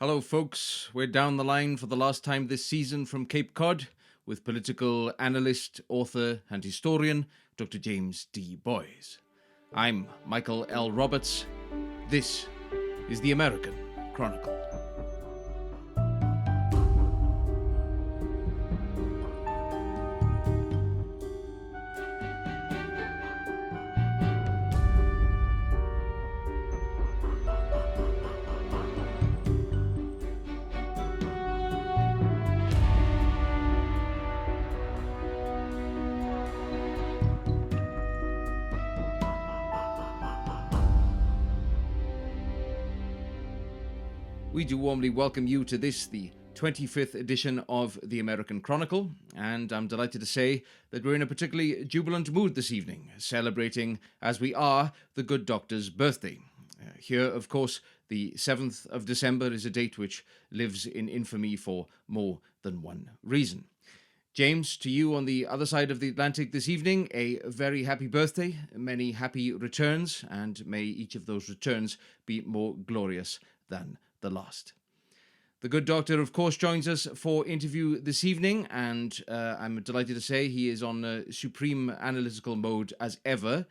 Hello, folks. We're down the line for the last time this season from Cape Cod with political analyst, author, and historian Dr. James D. Boys. I'm Michael L. Roberts. This is the American Chronicle. We do warmly welcome you to this, the 25th edition of the American Chronicle, and I'm delighted to say that we're in a particularly jubilant mood this evening, celebrating, as we are, the good doctor's birthday. Here, of course, the 7th of December is a date which lives in infamy for more than one reason. James, to you on the other side of the Atlantic this evening, a very happy birthday, many happy returns, and may each of those returns be more glorious than the last. The good doctor, of course, joins us for interview this evening, and I'm delighted to say he is on supreme analytical mode as ever,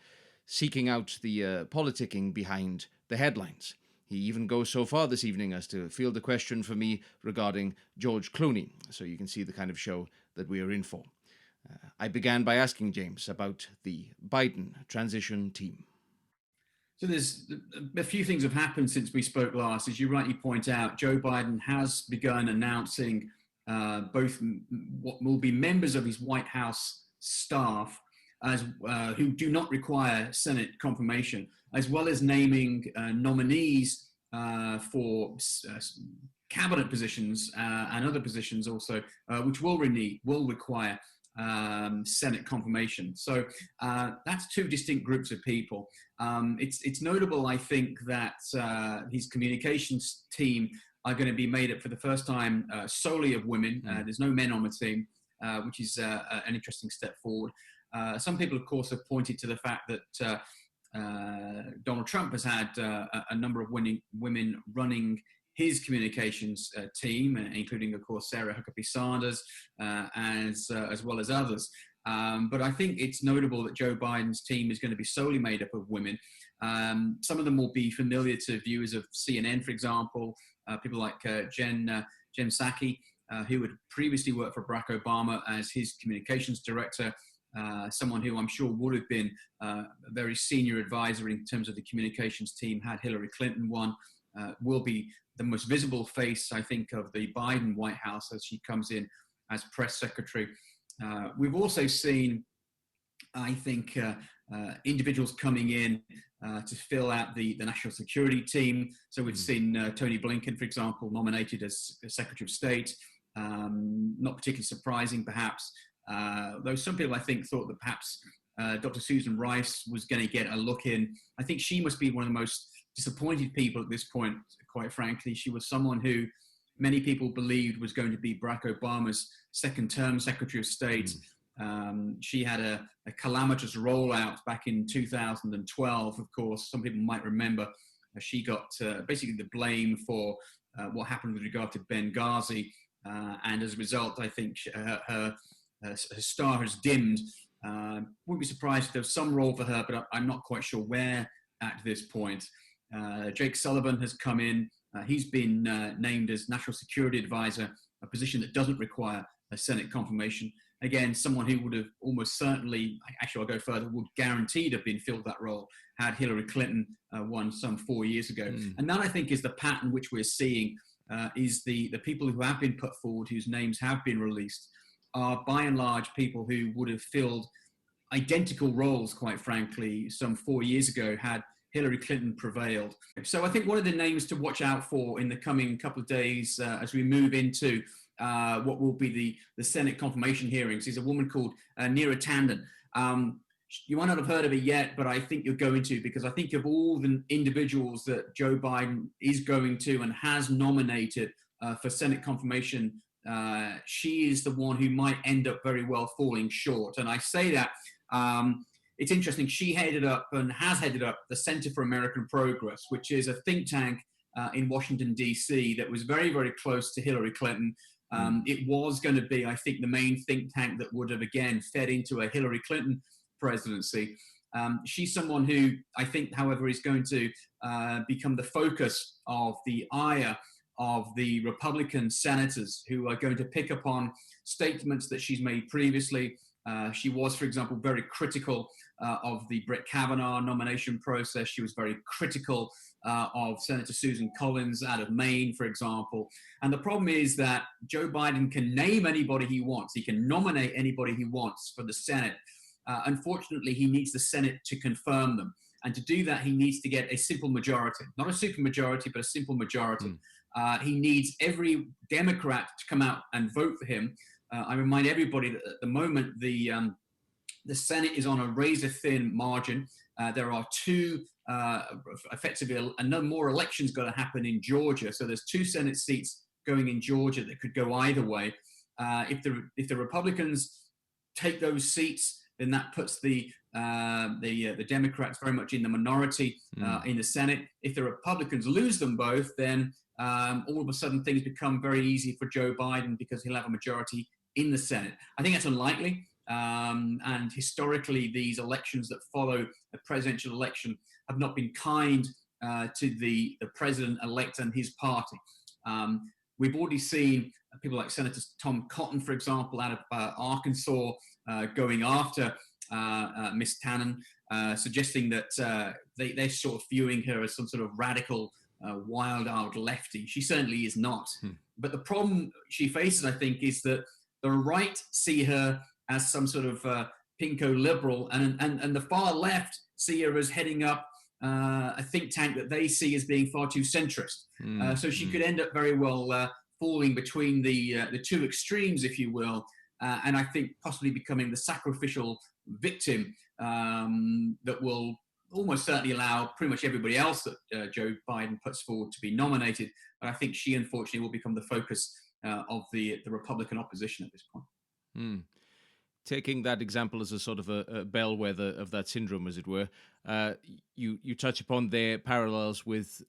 seeking out the politicking behind the headlines. He even goes so far this evening as to field a question for me regarding George Clooney, so you can see the kind of show that we are in for. I began by asking James about the Biden transition team. So there's a few things have happened since we spoke last. As you rightly point out, Joe Biden has begun announcing both what will be members of his White House staff as who do not require Senate confirmation, as well as naming nominees for cabinet positions and other positions also, which will require Senate confirmation. So that's two distinct groups of people. It's notable, I think, that his communications team are going to be made up for the first time solely of women. There's no men on the team, which is an interesting step forward. Some people, of course, have pointed to the fact that Donald Trump has had a number of women running his communications team, including, of course, Sarah Huckabee Sanders, as well as others. But I think it's notable that Joe Biden's team is going to be solely made up of women. Some of them will be familiar to viewers of CNN, for example, people like Jen Psaki, who had previously worked for Barack Obama as his communications director, someone who I'm sure would have been a very senior advisor in terms of the communications team had Hillary Clinton won. Will be the most visible face, I think, of the Biden White House as she comes in as press secretary. We've also seen, I think, individuals coming in to fill out the national security team. So we've seen Tony Blinken, for example, nominated as Secretary of State. Not particularly surprising, perhaps, though some people, I think, thought that perhaps Dr. Susan Rice was going to get a look in. I think she must be one of the most disappointed people at this point, quite frankly. She was someone who many people believed was going to be Barack Obama's second-term Secretary of State. She had a calamitous rollout back in 2012, of course. Some people might remember she got basically the blame for what happened with regard to Benghazi. And as a result, I think her star has dimmed. Wouldn't be surprised if there was some role for her, but I'm not quite sure where at this point. Jake Sullivan has come in. He's been named as National Security Advisor, a position that doesn't require a Senate confirmation. Again, someone who would have almost certainly, actually I'll go further, would guaranteed have been filled that role had Hillary Clinton won some 4 years ago. And that, I think, is the pattern which we're seeing, is the people who have been put forward, whose names have been released, are by and large people who would have filled identical roles, quite frankly, some 4 years ago had Hillary Clinton prevailed. So I think one of the names to watch out for in the coming couple of days as we move into what will be the Senate confirmation hearings is a woman called Neera Tanden. You might not have heard of it yet, but I think you're going to, because I think of all the individuals that Joe Biden is going to and has nominated for Senate confirmation, she is the one who might end up very well falling short. And I say that it's interesting. She headed up and has headed up the Center for American Progress, which is a think tank in Washington, D.C. that was very, very close to Hillary Clinton. It was going to be, I think, the main think tank that would have, again, fed into a Hillary Clinton presidency. She's someone who I think, however, is going to become the focus of the ire of the Republican senators who are going to pick up on statements that she's made previously. She was, for example, very critical of the Brett Kavanaugh nomination process. She was very critical of Senator Susan Collins out of Maine, for example. And the problem is that Joe Biden can name anybody he wants. He can nominate anybody he wants for the Senate. Unfortunately, he needs the Senate to confirm them. And to do that, he needs to get a simple majority, not a super majority, but a simple majority. He needs every Democrat to come out and vote for him. I remind everybody that at the moment, the Senate is on a razor-thin margin. There are two, effectively, no more elections going to happen in Georgia. So there's 2 Senate seats going in Georgia that could go either way. If the Republicans take those seats, then that puts the Democrats very much in the minority in the Senate. If the Republicans lose them both, then all of a sudden things become very easy for Joe Biden because he'll have a majority in the Senate. I think that's unlikely. And historically, these elections that follow a presidential election have not been kind to the president-elect and his party. We've already seen people like Senator Tom Cotton, for example, out of Arkansas, going after Miss Tannen, suggesting that they're sort of viewing her as some sort of radical, wild-eyed lefty. She certainly is not. But the problem she faces, I think, is that the right see her as some sort of pinko liberal, and the far left see her as heading up a think tank that they see as being far too centrist. So she could end up very well falling between the 2 extremes, if you will, and I think possibly becoming the sacrificial victim that will almost certainly allow pretty much everybody else that Joe Biden puts forward to be nominated. But I think she, unfortunately, will become the focus of the Republican opposition at this point. Taking that example as a sort of a bellwether of that syndrome, as it were, you touch upon their parallels with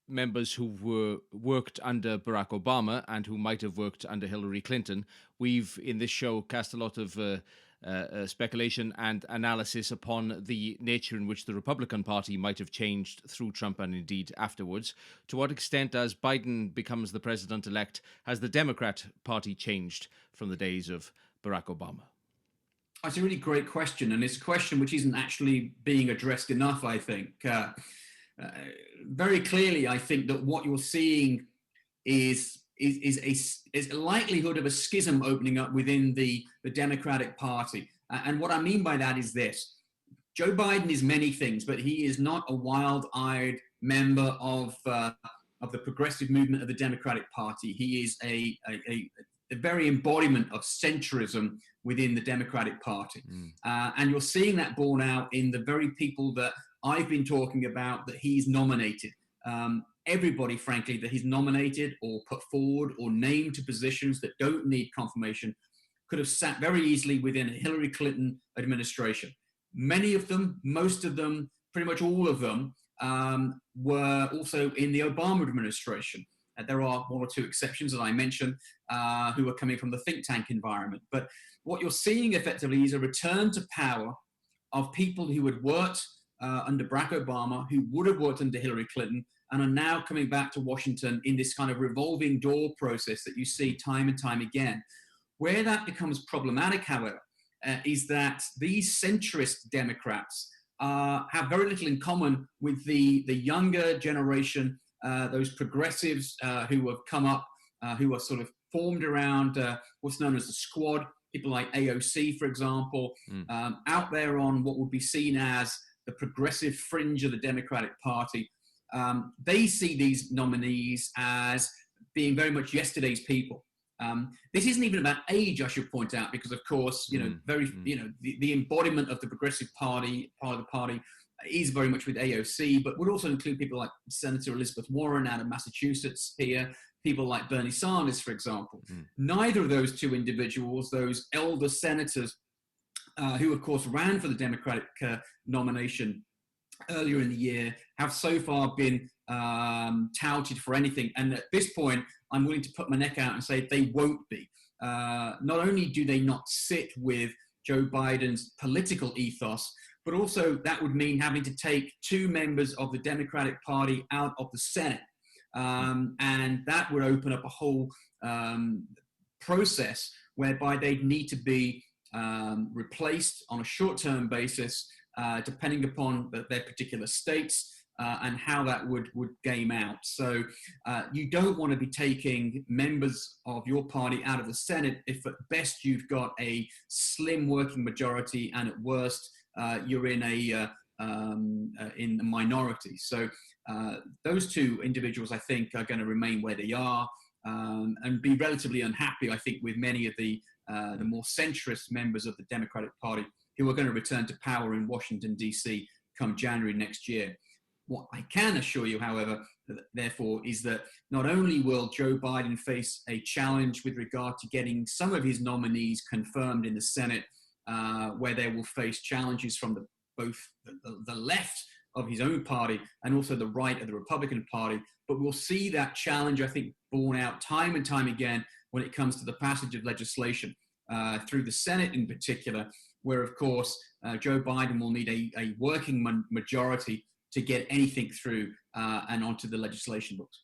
members who worked under Barack Obama and who might have worked under Hillary Clinton. We've, in this show, cast a lot of speculation and analysis upon the nature in which the Republican Party might have changed through Trump and indeed afterwards. To what extent, as Biden becomes the president-elect, has the Democrat Party changed from the days of Barack Obama? That's a really great question, and it's a question which isn't actually being addressed enough, I think. Very clearly, I think that what you're seeing is a likelihood of a schism opening up within the Democratic Party. And what I mean by that is this. Joe Biden is many things, but he is not a wild-eyed member of the progressive movement of the Democratic Party. He is a very embodiment of centrism within the Democratic Party. And you're seeing that borne out in the very people that I've been talking about that he's nominated. Everybody, frankly, that he's nominated or put forward or named to positions that don't need confirmation could have sat very easily within a Hillary Clinton administration. Many of them, most of them, pretty much all of them were also in the Obama administration. There are 1 or 2 exceptions that I mentioned who are coming from the think tank environment. But what you're seeing effectively is a return to power of people who had worked under Barack Obama, who would have worked under Hillary Clinton, and are now coming back to Washington in this kind of revolving door process that you see time and time again. Where that becomes problematic, however, is that these centrist Democrats have very little in common with the younger generation, those progressives who have come up, who are sort of formed around what's known as the squad, people like AOC, for example, out there on what would be seen as the progressive fringe of the Democratic Party. They see these nominees as being very much yesterday's people. This isn't even about age, I should point out, because of course, the embodiment of the progressive party, part of the party, is very much with AOC, but would also include people like Senator Elizabeth Warren out of Massachusetts here, people like Bernie Sanders, for example. Neither of those 2 individuals, those elder senators, who of course ran for the Democratic nomination earlier in the year, have so far been touted for anything. And at this point, I'm willing to put my neck out and say they won't be. Not only do they not sit with Joe Biden's political ethos, but also that would mean having to take 2 members of the Democratic Party out of the Senate. And that would open up a whole process whereby they'd need to be replaced on a short-term basis, depending upon their particular states and how that would game out. So you don't want to be taking members of your party out of the Senate if at best you've got a slim working majority and at worst you're in a minority. So those 2 individuals, I think, are going to remain where they are and be relatively unhappy, I think, with many of the more centrist members of the Democratic Party who are going to return to power in Washington, D.C. come January next year. What I can assure you, however, therefore, is that not only will Joe Biden face a challenge with regard to getting some of his nominees confirmed in the Senate, where they will face challenges from both the left of his own party and also the right of the Republican Party, but we'll see that challenge, I think, borne out time and time again when it comes to the passage of legislation through the Senate in particular, where, of course, Joe Biden will need a working majority to get anything through and onto the legislation books.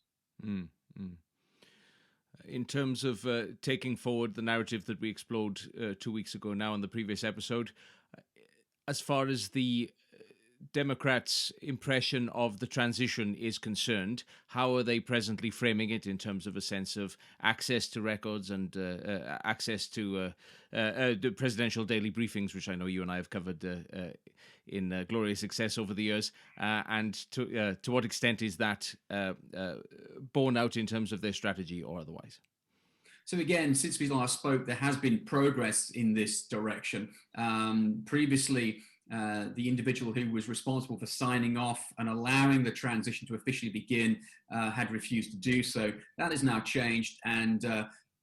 In terms of taking forward the narrative that we explored 2 weeks ago now in the previous episode, as far as the Democrats' impression of the transition is concerned, how are they presently framing it in terms of a sense of access to records and access to the presidential daily briefings, which I know you and I have covered in glorious success over the years, and to what extent is that borne out in terms of their strategy or otherwise? So again, since we last spoke, there has been progress in this direction. Previously, the individual who was responsible for signing off and allowing the transition to officially begin had refused to do so. That has now changed, and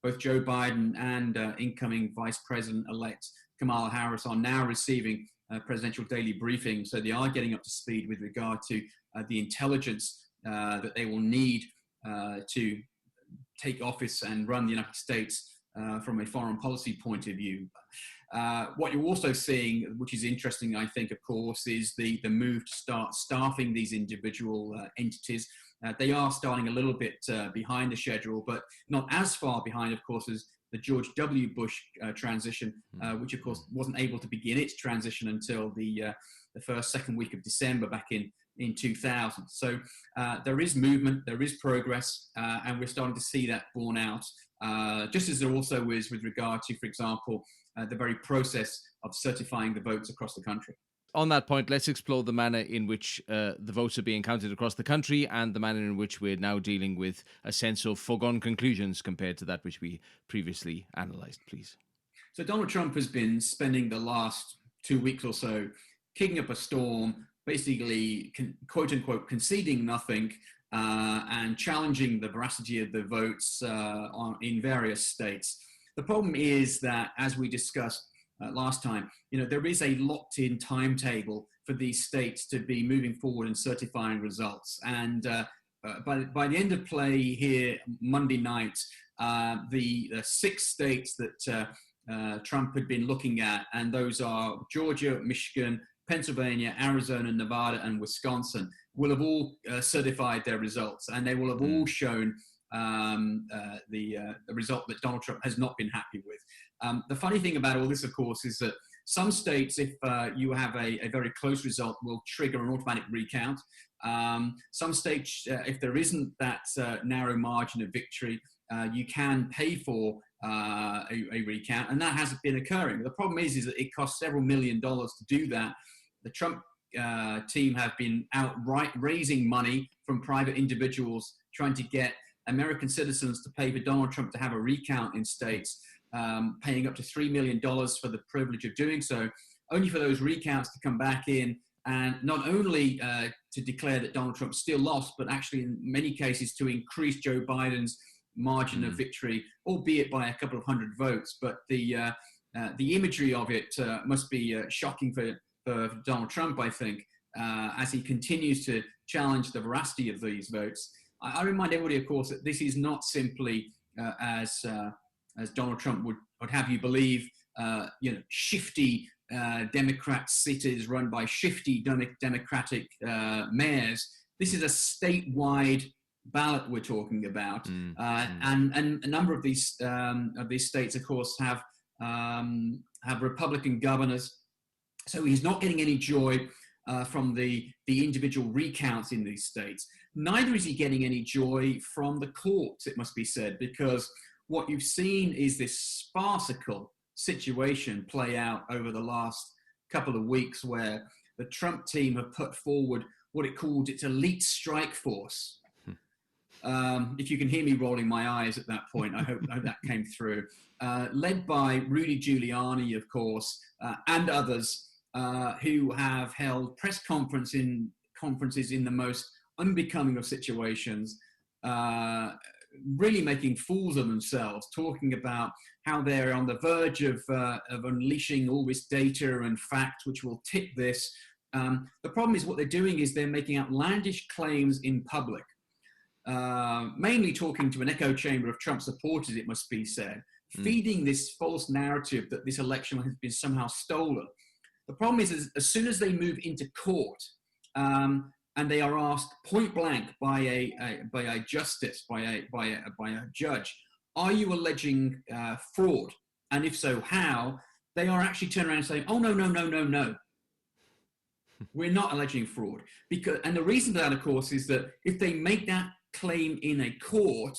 both Joe Biden and incoming Vice President-elect Kamala Harris are now receiving presidential daily briefings. So they are getting up to speed with regard to the intelligence that they will need to take office and run the United States from a foreign policy point of view. What you're also seeing, which is interesting, I think, of course, is the move to start staffing these individual entities. They are starting a little bit behind the schedule, but not as far behind, of course, as the George W. Bush transition, which, of course, wasn't able to begin its transition until the second week of December back in 2000. So there is movement, there is progress, and we're starting to see that borne out, just as there also is with regard to, for example, the very process of certifying the votes across the country. On that point, let's explore the manner in which the votes are being counted across the country and the manner in which we're now dealing with a sense of foregone conclusions compared to that which we previously analysed, please. So Donald Trump has been spending the last 2 weeks or so kicking up a storm, basically, quote unquote, conceding nothing and challenging the veracity of the votes in various states. The problem is that, as we discussed last time, there is a locked-in timetable for these states to be moving forward and certifying results. And by the end of play here Monday night, the 6 states that Trump had been looking at, and those are Georgia, Michigan, Pennsylvania, Arizona, Nevada, and Wisconsin, will have all certified their results, and they will have all shown the result that Donald Trump has not been happy with. The funny thing about all this, of course, is that some states, if you have a very close result, will trigger an automatic recount. Some states, if there isn't that narrow margin of victory, you can pay for a recount, and that hasn't been occurring. The problem is that it costs several $1 million to do that. The Trump team have been outright raising money from private individuals trying to get American citizens to pay for Donald Trump to have a recount in states, paying up to $3 million for the privilege of doing so, only for those recounts to come back in and not only to declare that Donald Trump still lost, but actually in many cases to increase Joe Biden's margin of victory, albeit by a couple of hundred votes. But the imagery of it must be shocking for Donald Trump, I think. as he continues to challenge the veracity of these votes. I remind everybody, of course, that this is not simply as Donald Trump would have you believe, shifty Democrat cities run by shifty Democratic mayors. This is a statewide ballot we're talking about, and a number of these states, of course, have Republican governors. So he's not getting any joy from the individual recounts in these states. Neither is he getting any joy from the courts, it must be said, because what you've seen is this farcical situation play out over the last couple of weeks, where the Trump team have put forward what it called its elite strike force. If you can hear me rolling my eyes at that point, I hope that came through. Led by Rudy Giuliani, of course, and others who have held press conferences in the most unbecoming of situations, really making fools of themselves, talking about how they're on the verge of unleashing all this data and fact which will tip this. The problem is what they're doing is they're making outlandish claims in public, mainly talking to an echo chamber of Trump supporters, it must be said, feeding this false narrative that this election has been somehow stolen. The problem is as soon as they move into court, and they are asked point blank by a justice, by a judge, are you alleging fraud? And if so, how? They are actually turning around and saying, oh, no. We're not alleging fraud. And the reason for that, of course, is that if they make that claim in a court,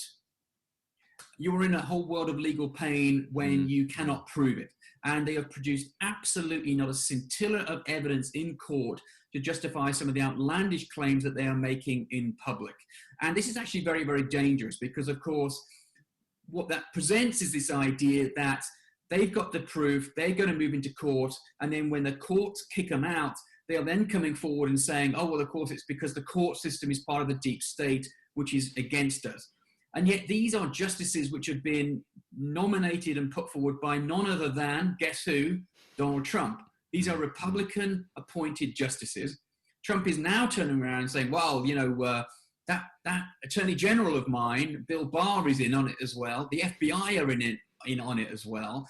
you're in a whole world of legal pain when you cannot prove it. And they have produced absolutely not a scintilla of evidence in court to justify some of the outlandish claims that they are making in public. And this is actually very, very dangerous because, of course, what that presents is this idea that they've got the proof, they're going to move into court, and then when the courts kick them out, they are then coming forward and saying, oh, well, of course, it's because the court system is part of the deep state, which is against us. And yet these are justices which have been nominated and put forward by none other than, guess who? Donald Trump. These are Republican appointed justices. Trump is now turning around and saying, well, that attorney general of mine, Bill Barr, is in on it as well. The FBI are in on it as well.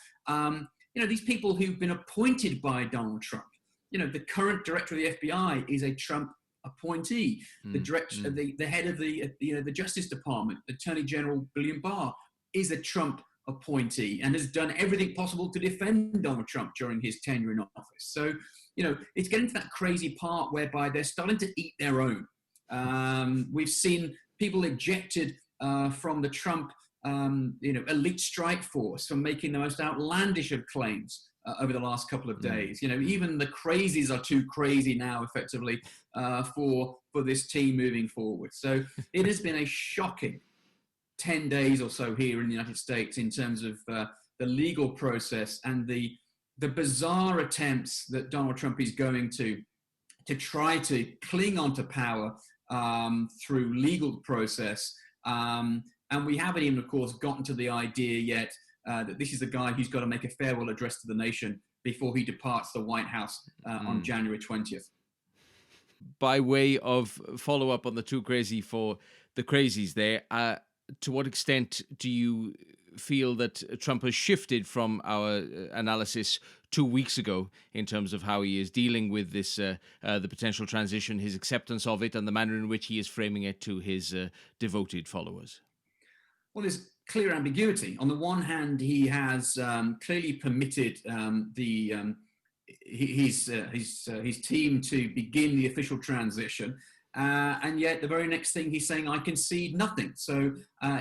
These people who've been appointed by Donald Trump. The current director of the FBI is a Trump appointee. The head of the Justice Department, Attorney General William Barr, is a Trump appointee and has done everything possible to defend Donald Trump during his tenure in office. So, it's getting to that crazy part whereby they're starting to eat their own. We've seen people ejected from the Trump, elite strike force for making the most outlandish of claims over the last couple of days. Even the crazies are too crazy now, effectively, for this team moving forward. So it has been a shocking 10 days or so here in the United States in terms of the legal process and the bizarre attempts that Donald Trump is going to try to cling onto power through legal process. And we haven't even, of course, gotten to the idea yet that this is the guy who's got to make a farewell address to the nation before he departs the White House on January 20th. By way of follow-up on the too crazy for the crazies there, to what extent do you feel that Trump has shifted from our analysis 2 weeks ago in terms of how he is dealing with this, the potential transition, his acceptance of it, and the manner in which he is framing it to his devoted followers? Well, there's clear ambiguity. On the one hand, he has clearly permitted his team to begin the official transition. And yet the very next thing he's saying, I concede nothing. So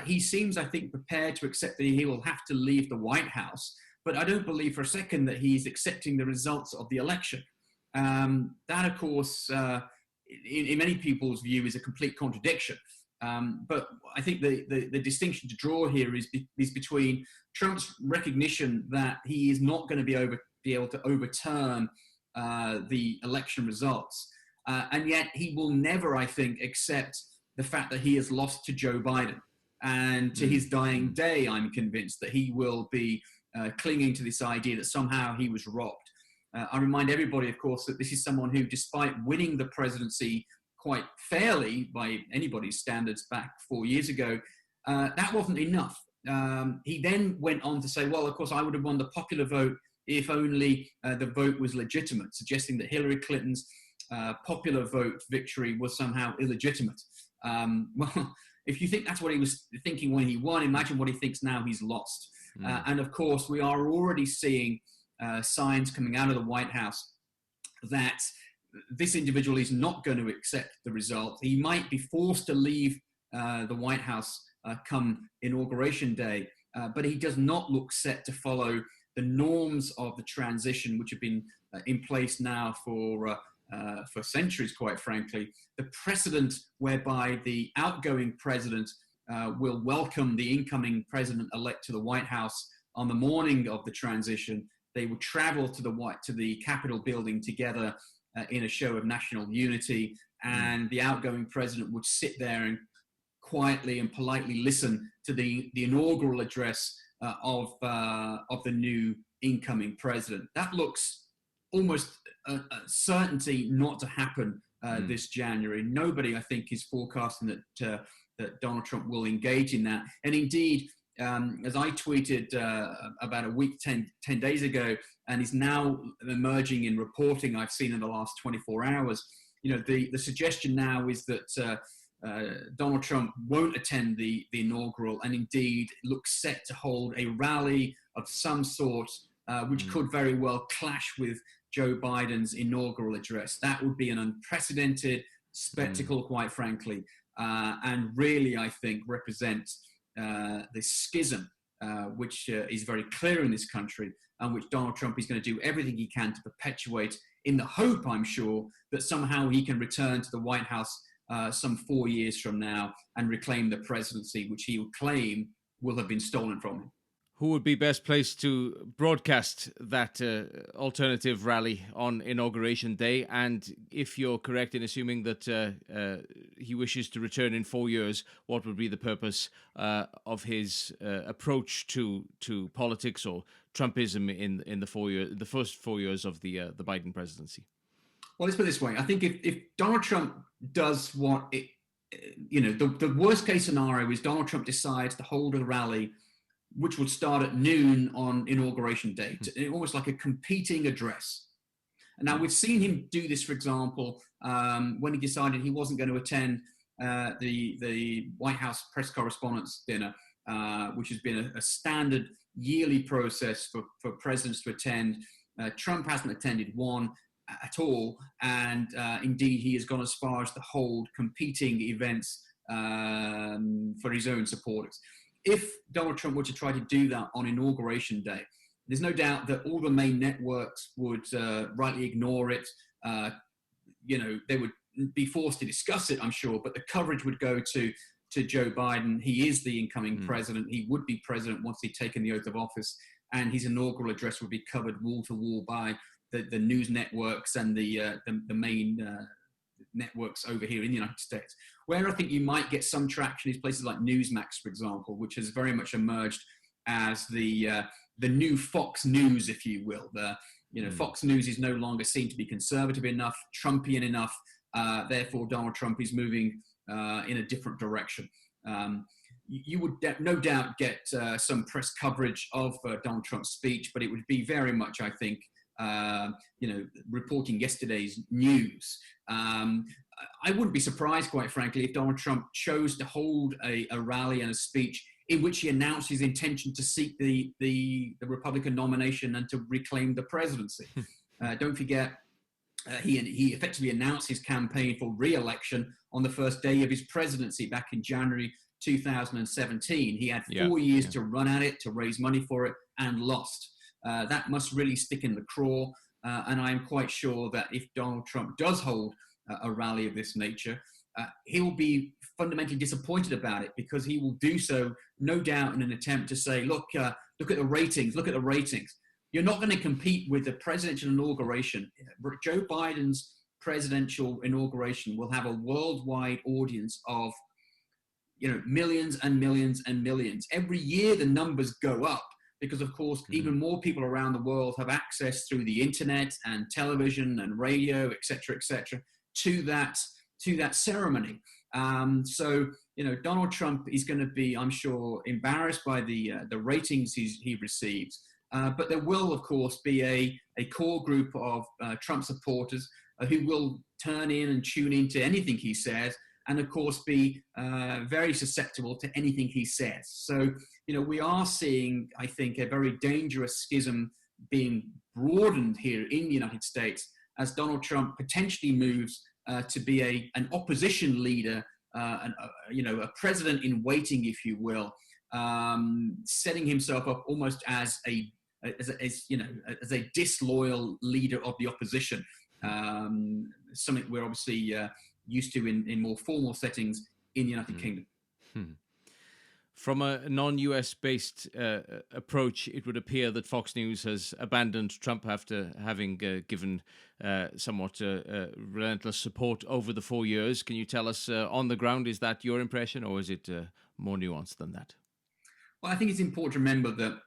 he seems, I think, prepared to accept that he will have to leave the White House. But I don't believe for a second that he's accepting the results of the election. That, of course, in many people's view, is a complete contradiction. But I think the distinction to draw here is between Trump's recognition that he is not going to be able to overturn the election results. And yet he will never, I think, accept the fact that he has lost to Joe Biden. And to his dying day, I'm convinced that he will be clinging to this idea that somehow he was robbed. I remind everybody, of course, that this is someone who, despite winning the presidency quite fairly by anybody's standards back 4 years ago, that wasn't enough. He then went on to say, well, of course, I would have won the popular vote if only the vote was legitimate, suggesting that Hillary Clinton's popular vote victory was somehow illegitimate. Well, if you think that's what he was thinking when he won, imagine what he thinks now he's lost. And of course, we are already seeing signs coming out of the White House that this individual is not going to accept the result. He might be forced to leave the White House come Inauguration Day, but he does not look set to follow the norms of the transition, which have been in place now for centuries, quite frankly. The precedent whereby the outgoing president will welcome the incoming president-elect to the White House on the morning of the transition. They will travel to the Capitol building together in a show of national unity, and the outgoing president would sit there and quietly and politely listen to the inaugural address of the new incoming president. That looks almost a certainty not to happen this January. Nobody, I think, is forecasting that Donald Trump will engage in that. And indeed, as I tweeted about a week, 10 days ago, and is now emerging in reporting I've seen in the last 24 hours, the suggestion now is that Donald Trump won't attend the inaugural, and indeed looks set to hold a rally of some sort, which could very well clash with Joe Biden's inaugural address. That would be an unprecedented spectacle, quite frankly, and really, I think, represents the schism, which is very clear in this country, and which Donald Trump is going to do everything he can to perpetuate, in the hope, I'm sure, that somehow he can return to the White House some 4 years from now and reclaim the presidency, which he will claim will have been stolen from him. Who would be best placed to broadcast that alternative rally on Inauguration Day? And if you're correct in assuming that he wishes to return in 4 years, what would be the purpose of his approach to politics or Trumpism in the first 4 years of the Biden presidency? Well, let's put it this way. I think if Donald Trump does the worst case scenario is Donald Trump decides to hold a rally which would start at noon on Inauguration Day, almost like a competing address. And now we've seen him do this, for example, when he decided he wasn't going to attend the White House press correspondence dinner, which has been a standard yearly process for presidents to attend. Trump hasn't attended one at all, and indeed he has gone as far as to hold competing events for his own supporters. If Donald Trump were to try to do that on Inauguration Day, there's no doubt that all the main networks would rightly ignore it. They would be forced to discuss it, I'm sure, but the coverage would go to Joe Biden. He is the incoming president. He would be president once he'd taken the oath of office, and his inaugural address would be covered wall to wall by the news networks and the main networks over here in the United States. Where I think you might get some traction is places like Newsmax, for example, which has very much emerged as the new Fox News, if you will. Fox News is no longer seen to be conservative enough, Trumpian enough. Therefore, Donald Trump is moving in a different direction. You would no doubt get some press coverage of Donald Trump's speech, but it would be very much, I think, reporting yesterday's news. I wouldn't be surprised, quite frankly, if Donald Trump chose to hold a rally and a speech in which he announced his intention to seek the Republican nomination and to reclaim the presidency. Don't forget, he effectively announced his campaign for re-election on the first day of his presidency back in January 2017. He had 4 years to run at it, to raise money for it, and lost. That must really stick in the craw. And I'm quite sure that if Donald Trump does hold a rally of this nature, he will be fundamentally disappointed about it, because he will do so, no doubt, in an attempt to say, look at the ratings, look at the ratings. You're not going to compete with the presidential inauguration. Joe Biden's presidential inauguration will have a worldwide audience of, millions and millions and millions. Every year the numbers go up, because, of course, even more people around the world have access through the internet and television and radio, et cetera, to that ceremony. So, Donald Trump is going to be, I'm sure, embarrassed by the ratings he receives. But there will, of course, be a core group of Trump supporters who will turn in and tune into anything he says, and of course be very susceptible to anything he says. So, we are seeing, I think, a very dangerous schism being broadened here in the United States as Donald Trump potentially moves to be an opposition leader, a president in waiting, if you will, setting himself up almost as a disloyal leader of the opposition. Something we're obviously used to in more formal settings in the United Kingdom. From a non-US based approach, it would appear that Fox News has abandoned Trump after having given somewhat relentless support over the 4 years. Can you tell us on the ground, is that your impression, or is it more nuanced than that? Well, I think it's important to remember that,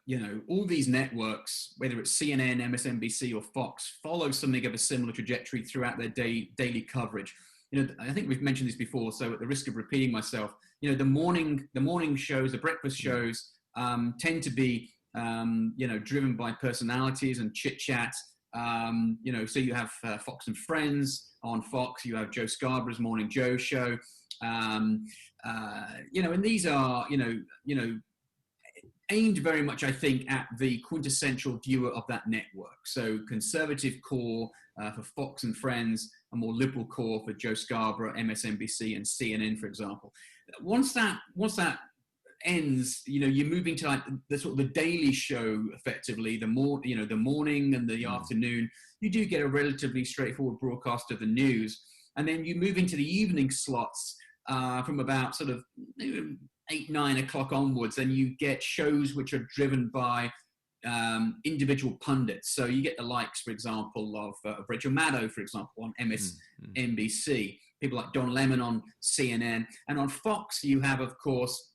all these networks, whether it's CNN, MSNBC, or Fox, follow something of a similar trajectory throughout their daily coverage. I think we've mentioned this before, so at the risk of repeating myself, the morning shows, the breakfast shows tend to be, driven by personalities and chit chat. So you have Fox and Friends on Fox, you have Joe Scarborough's Morning Joe show, and these are, aimed very much, I think, at the quintessential viewer of that network. So conservative core for Fox and Friends, a more liberal core for Joe Scarborough, MSNBC, and CNN, for example. Once that ends, you're moving to like the sort of the daily show, effectively, the morning and the afternoon. You do get a relatively straightforward broadcast of the news, and then you move into the evening slots from about sort of 8, 9 o'clock onwards, and you get shows which are driven by individual pundits. So you get the likes, for example, of Rachel Maddow, for example, on MSNBC, people like Don Lemon on CNN, and on Fox you have, of course,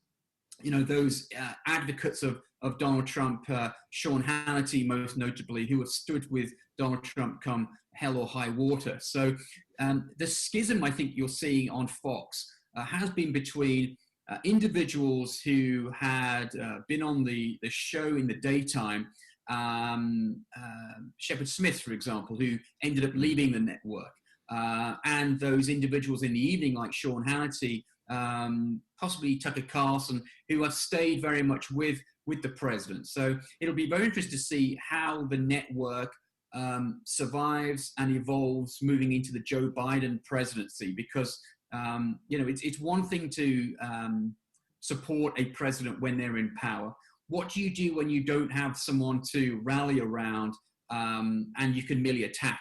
those advocates of Donald Trump, Sean Hannity most notably, who have stood with Donald Trump come hell or high water. So the schism I think you're seeing on Fox has been between individuals who had been on the show in the daytime, Shepard Smith, for example, who ended up leaving the network, and those individuals in the evening like Sean Hannity, possibly Tucker Carlson, who have stayed very much with the president. So it'll be very interesting to see how the network survives and evolves moving into the Joe Biden presidency, because it's one thing to support a president when they're in power. What do you do when you don't have someone to rally around and you can merely attack,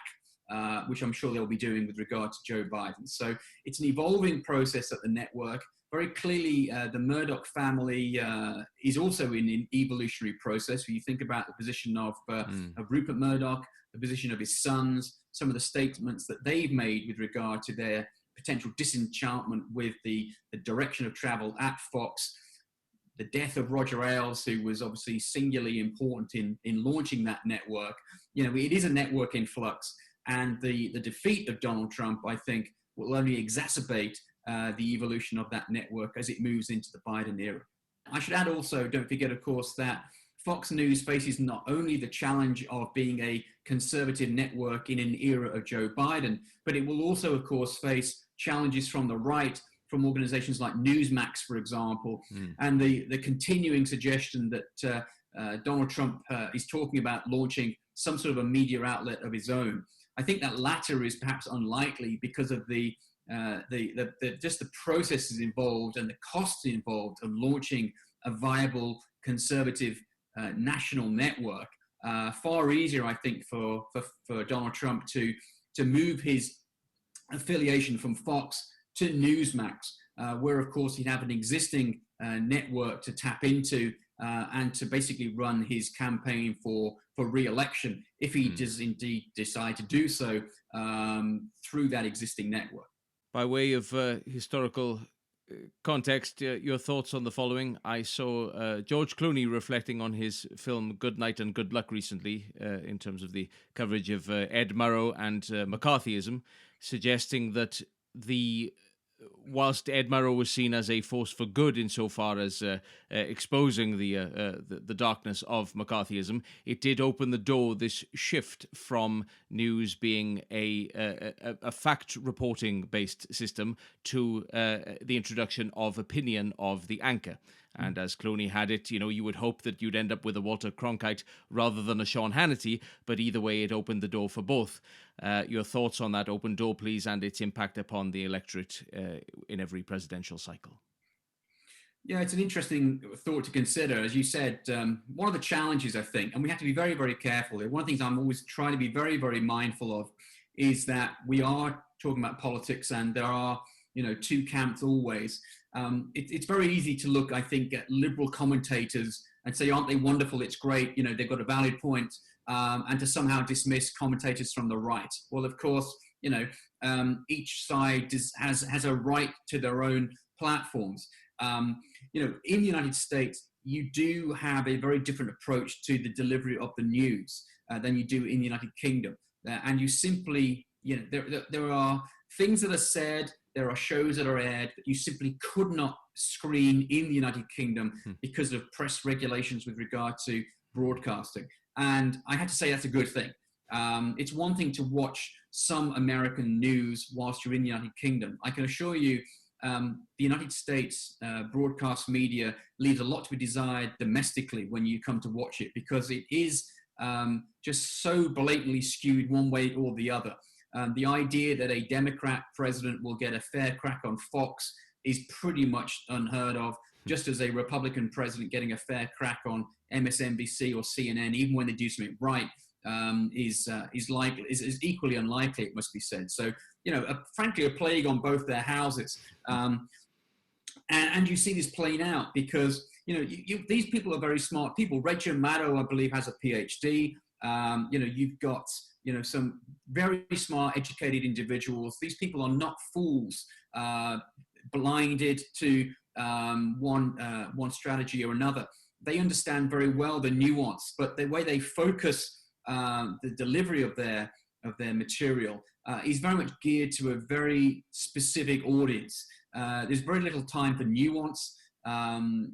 which I'm sure they'll be doing with regard to Joe Biden. So it's an evolving process at the network. Very clearly, the Murdoch family is also in an evolutionary process. When you think about the position of Rupert Murdoch, the position of his sons, some of the statements that they've made with regard to their potential disenchantment with the direction of travel at Fox, the death of Roger Ailes, who was obviously singularly important in launching that network. It is a network in flux, and the defeat of Donald Trump, I think, will only exacerbate the evolution of that network as it moves into the Biden era. I should add also, don't forget, of course, that Fox News faces not only the challenge of being a conservative network in an era of Joe Biden, but it will also, of course, face challenges from the right, from organizations like Newsmax, for example, and the continuing suggestion that Donald Trump is talking about launching some sort of a media outlet of his own. I think that latter is perhaps unlikely because of the just the processes involved and the costs involved of launching a viable conservative national network. Far easier, I think, for Donald Trump to move his affiliation from Fox to Newsmax, where, of course, he'd have an existing network to tap into and to basically run his campaign for re-election, if he does indeed decide to do so through that existing network. By way of historical context, your thoughts on the following. I saw George Clooney reflecting on his film Good Night and Good Luck recently in terms of the coverage of Ed Murrow and McCarthyism, suggesting that whilst Ed Murrow was seen as a force for good insofar as exposing the darkness of McCarthyism, it did open the door, this shift from news being a fact reporting based system to the introduction of opinion of the anchor. And as Clooney had it, you would hope that you'd end up with a Walter Cronkite rather than a Sean Hannity, but either way, it opened the door for both. Your thoughts on that open door, please, and its impact upon the electorate in every presidential cycle. Yeah, it's an interesting thought to consider. As you said, one of the challenges, I think, and we have to be very, very careful. One of the things I'm always trying to be very, very mindful of is that we are talking about politics and there are, two camps always. It's very easy to look, I think, at liberal commentators and say, aren't they wonderful? It's great. They've got a valid point, and to somehow dismiss commentators from the right. Well, of course, each side has a right to their own platforms. In the United States, you do have a very different approach to the delivery of the news than you do in the United Kingdom. And you simply, there are things that are said, there are shows that are aired that you simply could not screen in the United Kingdom because of press regulations with regard to broadcasting. And I had to say that's a good thing. It's one thing to watch some American news whilst you're in the United Kingdom. I can assure you, the United States broadcast media leaves a lot to be desired domestically when you come to watch it, because it is just so blatantly skewed one way or the other. The idea that a Democrat president will get a fair crack on Fox is pretty much unheard of, just as a Republican president getting a fair crack on MSNBC or CNN, even when they do something right, is equally unlikely, it must be said. So, frankly, a plague on both their houses. And you see this playing out because, these people are very smart people. Rachel Maddow, I believe, has a PhD. You've got, some very smart, educated individuals. These people are not fools, blinded to one strategy or another. They understand very well the nuance, but the way they focus the delivery of their material is very much geared to a very specific audience. There's very little time for nuance. It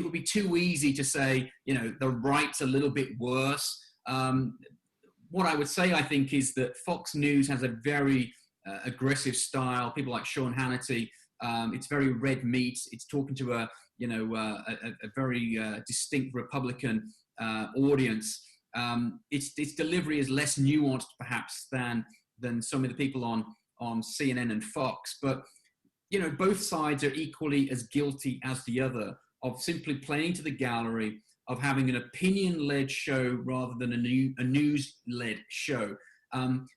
would be too easy to say, the right's a little bit worse. What I would say, I think, is that Fox News has a very aggressive style. People like Sean Hannity, it's very red meat. It's talking to a very distinct Republican audience. Its delivery is less nuanced, perhaps, than some of the people on CNN and Fox. But both sides are equally as guilty as the other of simply playing to the gallery, of having an opinion-led show rather than a news-led show.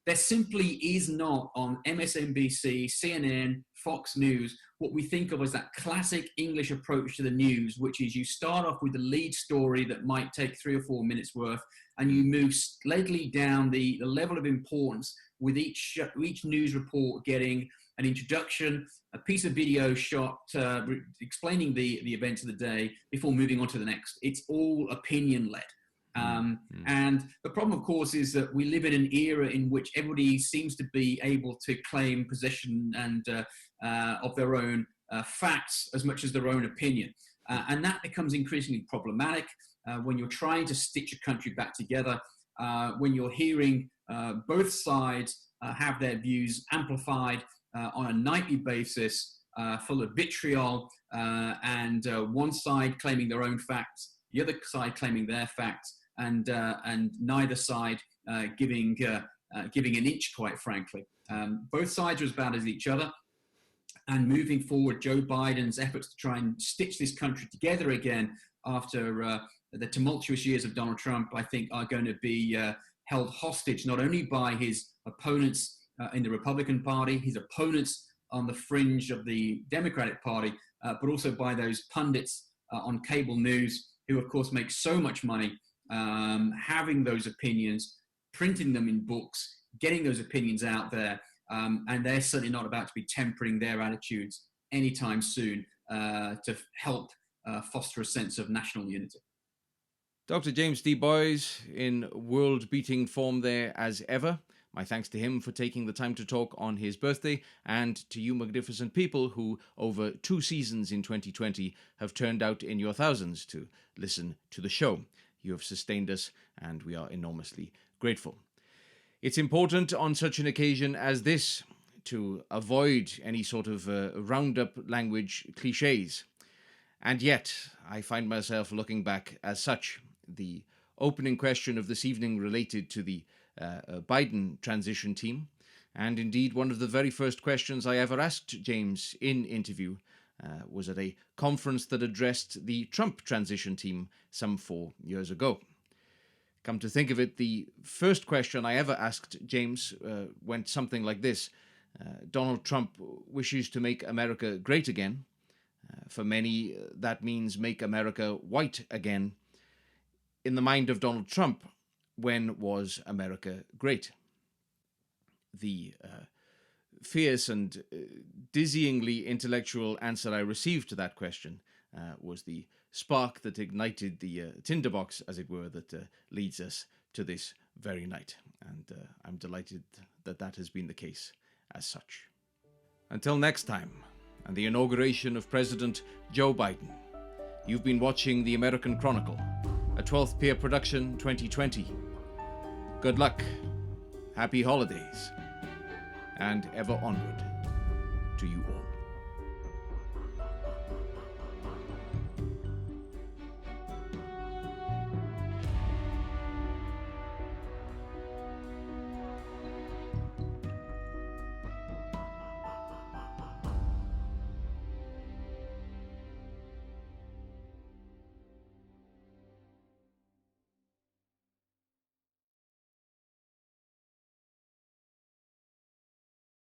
There simply is not on MSNBC, CNN, Fox News, what we think of as that classic English approach to the news, which is you start off with the lead story that might take 3 or 4 minutes worth, and you move steadily down the level of importance, with each news report getting an introduction, a piece of video shot explaining the events of the day before moving on to the next. It's all opinion-led. And the problem, of course, is that we live in an era in which everybody seems to be able to claim possession and of their own facts as much as their own opinion. And that becomes increasingly problematic when you're trying to stitch a country back together, when you're hearing both sides have their views amplified on a nightly basis, full of vitriol, and one side claiming their own facts, the other side claiming their facts, and neither side giving an inch, quite frankly. Both sides are as bad as each other. And moving forward, Joe Biden's efforts to try and stitch this country together again after the tumultuous years of Donald Trump, I think, are going to be held hostage, not only by his opponents in the Republican Party, his opponents on the fringe of the Democratic Party, but also by those pundits on cable news who, of course, make so much money having those opinions, printing them in books, getting those opinions out there. and they're certainly not about to be tempering their attitudes anytime soon to help foster a sense of national unity. Dr. James D. Boys in world-beating form there as ever. My thanks to him for taking the time to talk on his birthday, and to you magnificent people who, over 2 seasons in 2020, have turned out in your thousands to listen to the show. You have sustained us, and we are enormously grateful. It's important on such an occasion as this to avoid any sort of roundup language cliches. And yet, I find myself looking back as such. The opening question of this evening related to the Biden transition team, and indeed one of the very first questions I ever asked James in interview was at a conference that addressed the Trump transition team some 4 years ago. Come to think of it, the first question I ever asked James went something like this. Donald Trump wishes to make America great again. For many, that means make America white again. In the mind of Donald Trump, when was America great? The fierce and dizzyingly intellectual answer I received to that question was the spark that ignited the tinderbox, as it were, that leads us to this very night. And I'm delighted that that has been the case as such. Until next time, and the inauguration of President Joe Biden, you've been watching The American Chronicle, a 12th Peer Production 2020. Good luck, happy holidays, and ever onward to you all.